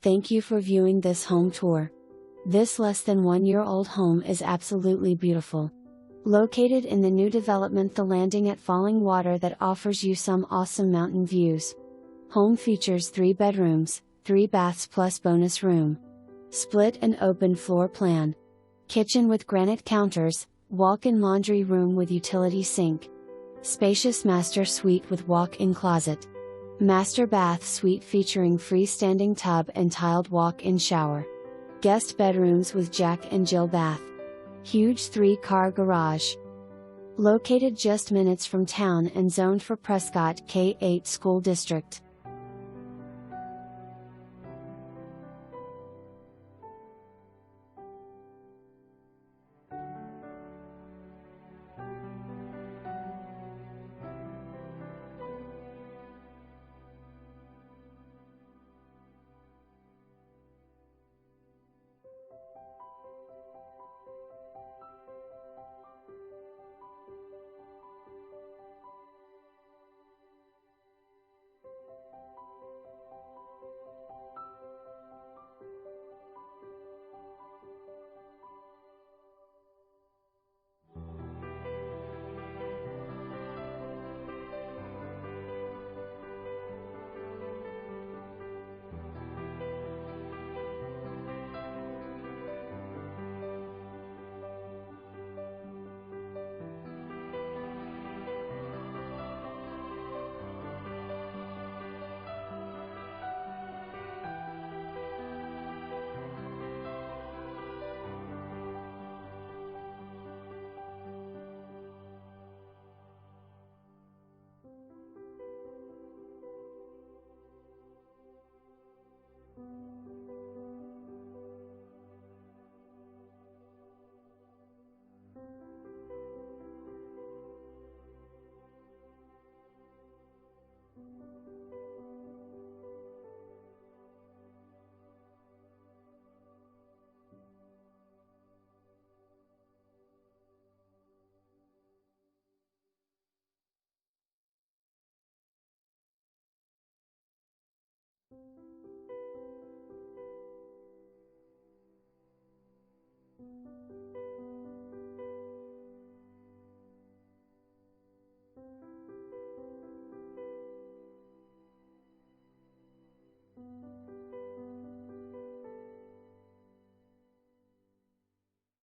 Thank you for viewing this home tour. This less than 1-year-old home is absolutely beautiful. Located in the new development The Landing at Falling Water that offers you some awesome mountain views. Home features 3 bedrooms, 3 baths plus bonus room. Split and open floor plan. Kitchen with granite counters, walk-in laundry room with utility sink. Spacious master suite with walk-in closet. Master bath suite featuring freestanding tub and tiled walk-in shower. Guest bedrooms with Jack and Jill bath. Huge 3-car garage. Located just minutes from town and zoned for Prescott K-8 School District.